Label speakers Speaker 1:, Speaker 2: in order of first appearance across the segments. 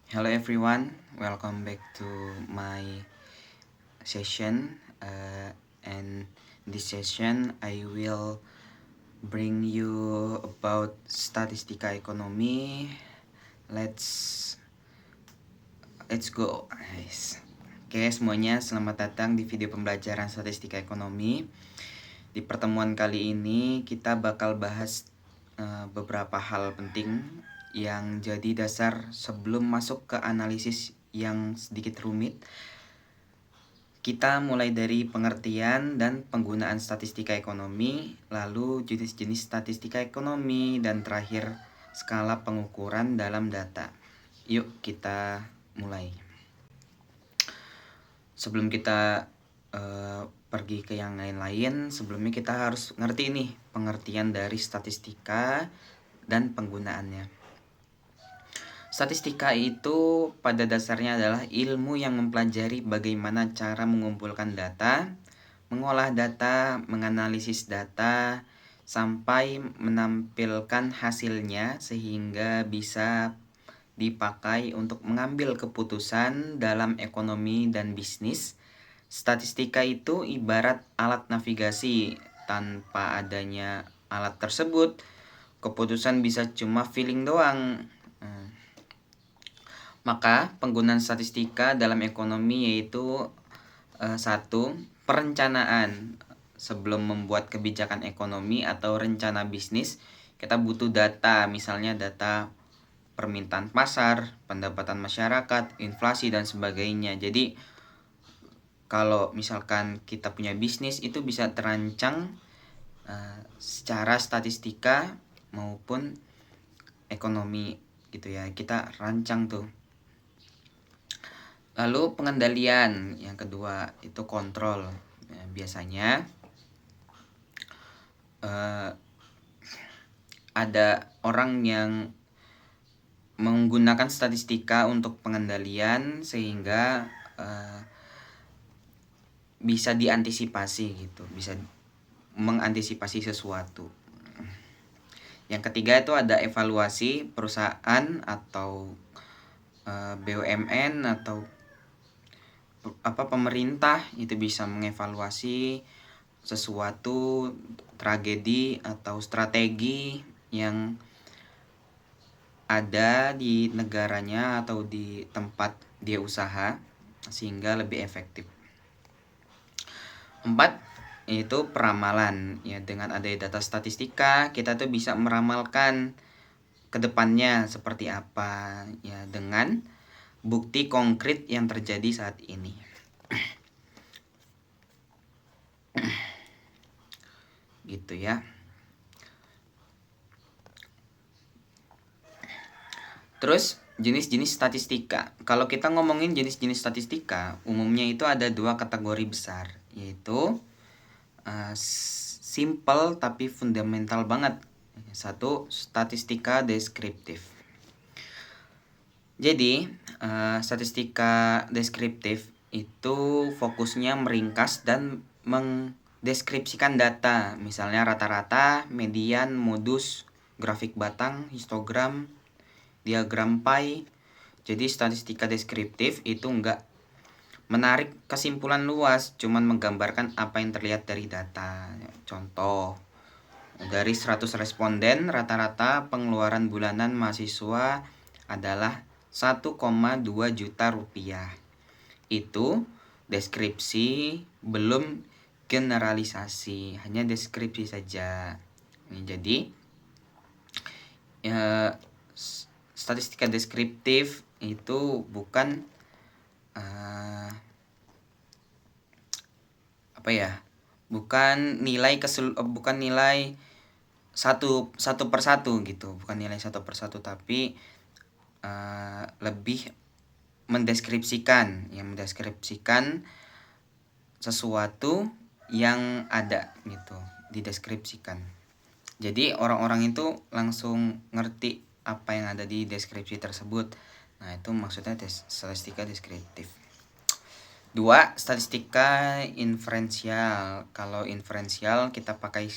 Speaker 1: Hello everyone, welcome back to my session. And this session I will bring you about statistika ekonomi. Let's go, guys. Oke, semuanya selamat datang di video pembelajaran statistika ekonomi. Di pertemuan kali ini kita bakal bahas beberapa hal penting yang jadi dasar sebelum masuk ke analisis yang sedikit rumit. Kita mulai dari pengertian dan penggunaan statistika ekonomi, lalu jenis-jenis statistika ekonomi, dan terakhir skala pengukuran dalam data. Yuk kita mulai. Sebelum kita pergi ke yang lain-lain, sebelumnya kita harus ngerti nih pengertian dari statistika dan penggunaannya. Statistika itu pada dasarnya adalah ilmu yang mempelajari bagaimana cara mengumpulkan data, mengolah data, menganalisis data, sampai menampilkan hasilnya sehingga bisa dipakai untuk mengambil keputusan dalam ekonomi dan bisnis. Statistika itu ibarat alat navigasi. Tanpa adanya alat tersebut, keputusan bisa cuma feeling doang. Maka penggunaan statistika dalam ekonomi yaitu 1. Perencanaan. Sebelum membuat kebijakan ekonomi atau rencana bisnis, kita butuh data, misalnya data permintaan pasar, pendapatan masyarakat, inflasi, dan sebagainya. Jadi kalau misalkan kita punya bisnis, itu bisa terancang secara statistika maupun ekonomi gitu ya. Kita rancang tuh. Lalu pengendalian, yang kedua itu kontrol. Ya, biasanya ada orang yang menggunakan statistika untuk pengendalian sehingga bisa diantisipasi gitu, bisa mengantisipasi sesuatu. Yang ketiga itu ada evaluasi perusahaan atau BUMN atau pemerintah itu bisa mengevaluasi sesuatu tragedi atau strategi yang ada di negaranya atau di tempat dia usaha sehingga lebih efektif. 4. Itu peramalan. Ya, dengan adanya data statistika kita tuh bisa meramalkan kedepannya seperti apa ya dengan bukti konkret yang terjadi saat ini. Gitu ya. Terus jenis-jenis statistika. Kalau kita ngomongin jenis-jenis statistika, umumnya itu ada 2 kategori besar, yaitu simple tapi fundamental banget. 1. Statistika deskriptif. Jadi statistika deskriptif itu fokusnya meringkas dan mendeskripsikan data, misalnya rata-rata, median, modus, grafik batang, histogram, diagram pie. Jadi statistika deskriptif itu enggak menarik kesimpulan luas, cuman menggambarkan apa yang terlihat dari data. Contoh, dari 100 responden, rata-rata pengeluaran bulanan mahasiswa adalah 1,2 juta rupiah. Itu deskripsi, belum generalisasi, hanya deskripsi saja. Jadi statistika deskriptif itu bukan bukan nilai satu per satu gitu, bukan nilai satu per satu, tapi lebih mendeskripsikan sesuatu yang ada gitu, dideskripsikan. Jadi orang-orang itu langsung ngerti apa yang ada di deskripsi tersebut. Nah, itu maksudnya statistika deskriptif. 2. Statistika inferensial. Kalau inferensial kita pakai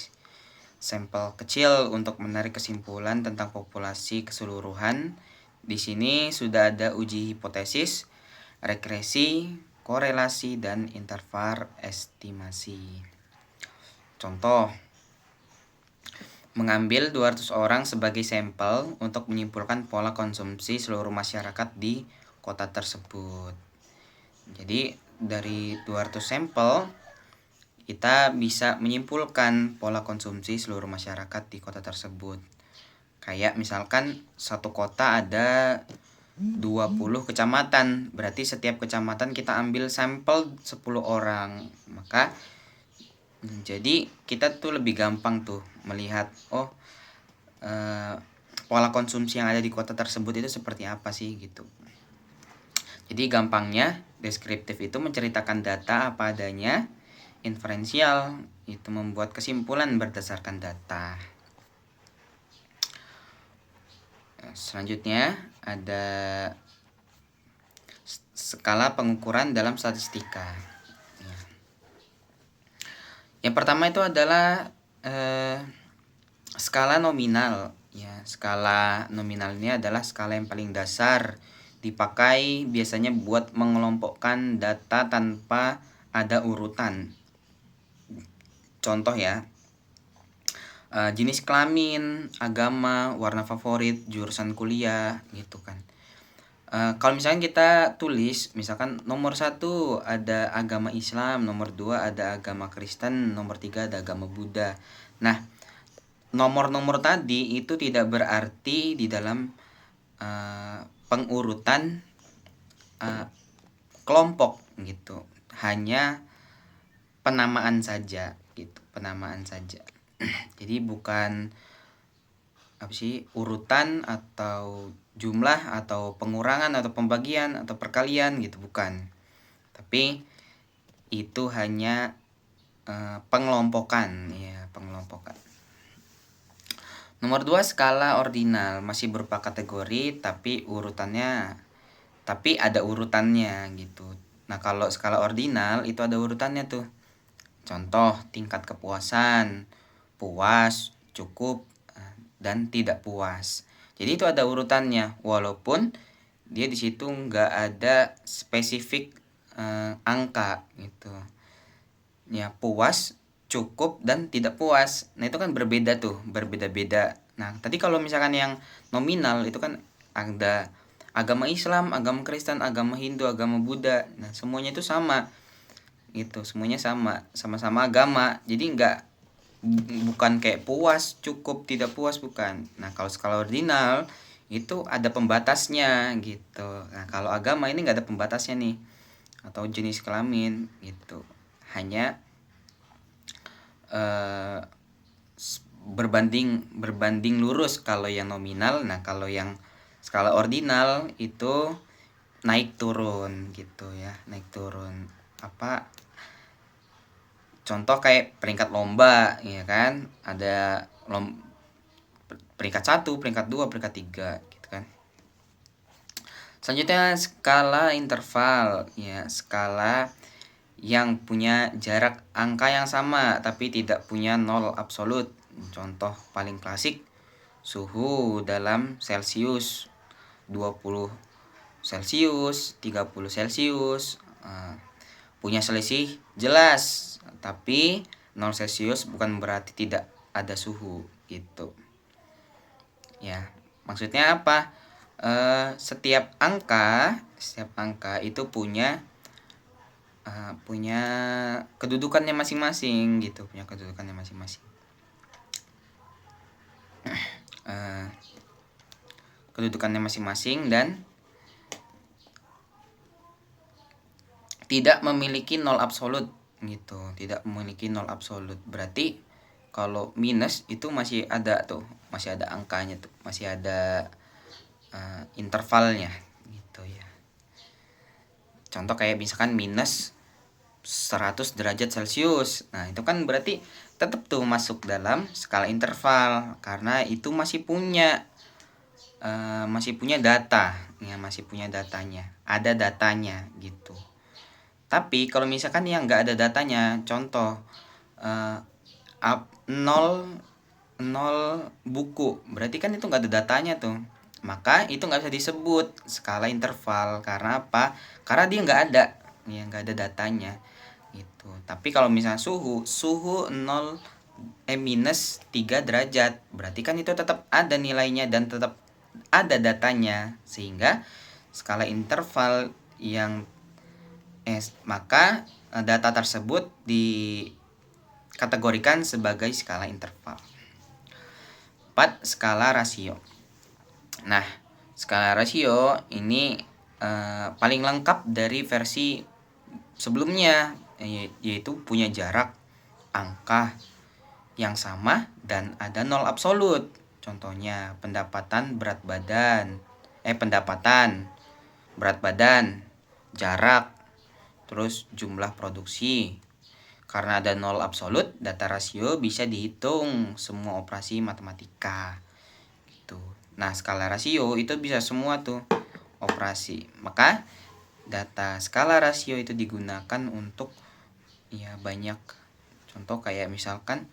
Speaker 1: sampel kecil untuk menarik kesimpulan tentang populasi keseluruhan Di sini sudah ada uji hipotesis, regresi, korelasi, dan interval estimasi. Contoh, mengambil 200 orang sebagai sampel untuk menyimpulkan pola konsumsi seluruh masyarakat di kota tersebut. Jadi dari 200 sampel kita bisa menyimpulkan pola konsumsi seluruh masyarakat di kota tersebut. Kayak misalkan satu kota ada 20 kecamatan, berarti setiap kecamatan kita ambil sampel 10 orang. Maka jadi kita tuh lebih gampang tuh melihat pola konsumsi yang ada di kota tersebut itu seperti apa sih gitu. Jadi gampangnya deskriptif itu menceritakan data apa adanya, inferensial itu membuat kesimpulan berdasarkan data. Selanjutnya ada skala pengukuran dalam statistika. Yang pertama itu adalah skala nominal. Ya, skala nominal ini adalah skala yang paling dasar, dipakai biasanya buat mengelompokkan data tanpa ada urutan. Contoh ya, jenis kelamin, agama, warna favorit, jurusan kuliah gitu kan. Kalau misalkan kita tulis, misalkan nomor 1 ada agama Islam, nomor 2 ada agama Kristen, nomor 3 ada agama Buddha. Nah, nomor-nomor tadi itu tidak berarti di dalam pengurutan kelompok gitu. Hanya penamaan saja gitu, penamaan saja. Jadi bukan urutan atau jumlah atau pengurangan atau pembagian atau perkalian gitu, bukan. Tapi itu hanya pengelompokan ya, pengelompokan. Nomor 2 skala ordinal, masih berupa kategori tapi ada urutannya gitu. Nah, kalau skala ordinal itu ada urutannya tuh. Contoh, tingkat kepuasan, puas, cukup, dan tidak puas. Jadi itu ada urutannya, walaupun dia di situ nggak ada spesifik angka gitu. Ya, puas, cukup, dan tidak puas. Nah, itu kan berbeda tuh, berbeda-beda. Nah, tadi kalau misalkan yang nominal itu kan ada agama Islam, agama Kristen, agama Hindu, agama Buddha. Nah, semuanya itu sama. Gitu, semuanya sama-sama agama. Jadi bukan kayak puas, cukup, tidak puas, bukan. Nah, kalau skala ordinal itu ada pembatasnya gitu. Nah, kalau agama ini nggak ada pembatasnya nih, atau jenis kelamin gitu. Hanya berbanding lurus kalau yang nominal. Nah, kalau yang skala ordinal itu naik turun gitu ya, naik turun. Contoh kayak peringkat lomba ya kan, ada peringkat 1, peringkat 2, peringkat 3 gitu kan. Selanjutnya skala interval ya, skala yang punya jarak angka yang sama tapi tidak punya nol absolut. Contoh paling klasik, suhu dalam Celcius, 20 Celcius, 30 Celcius. Punya selisih jelas, tapi 0 Celcius bukan berarti tidak ada suhu gitu. Ya, maksudnya apa? Setiap angka itu punya kedudukannya masing-masing gitu, punya kedudukannya masing-masing. Kedudukannya masing-masing dan tidak memiliki nol absolut gitu, tidak memiliki nol absolut. Berarti kalau minus itu masih ada tuh, masih ada angkanya tuh, masih ada intervalnya gitu ya. Contoh kayak misalkan minus 100 derajat Celcius. Nah, itu kan berarti tetap tuh masuk dalam skala interval karena itu masih punya data ya, masih punya datanya, ada datanya gitu. Tapi kalau misalkan yang nggak ada datanya, contoh 0 buku, berarti kan itu nggak ada datanya tuh. maka itu nggak bisa disebut skala interval. Karena apa? Karena dia nggak ada, ya nggak ada datanya gitu. Tapi kalau misalnya suhu 0 minus 3 derajat, berarti kan itu tetap ada nilainya dan tetap ada datanya, sehingga skala interval yang maka data tersebut dikategorikan sebagai skala interval. 4. Skala rasio. Nah, skala rasio ini paling lengkap dari versi sebelumnya, yaitu punya jarak, angka yang sama, dan ada nol absolut. Contohnya pendapatan, berat badan, jarak, terus jumlah produksi. Karena ada nol absolut, data rasio bisa dihitung semua operasi matematika gitu. Nah, skala rasio itu bisa semua tuh operasi. Maka data skala rasio itu digunakan untuk ya banyak contoh, kayak misalkan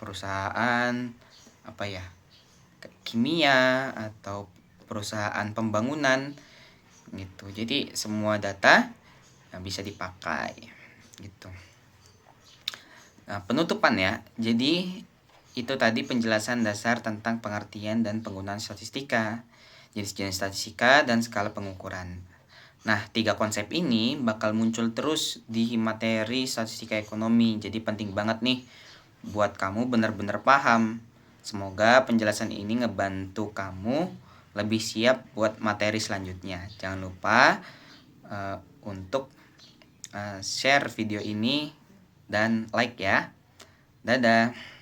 Speaker 1: perusahaan apa ya, kimia atau perusahaan pembangunan gitu. Jadi semua data yang bisa dipakai gitu. Nah, penutupan ya. Jadi itu tadi penjelasan dasar tentang pengertian dan penggunaan statistika, jenis-jenis statistika, dan skala pengukuran. Nah, 3 konsep ini bakal muncul terus di materi statistika ekonomi. Jadi penting banget nih buat kamu benar-benar paham. Semoga penjelasan ini ngebantu kamu lebih siap buat materi selanjutnya. Jangan lupa untuk share video ini dan like ya. Dadah.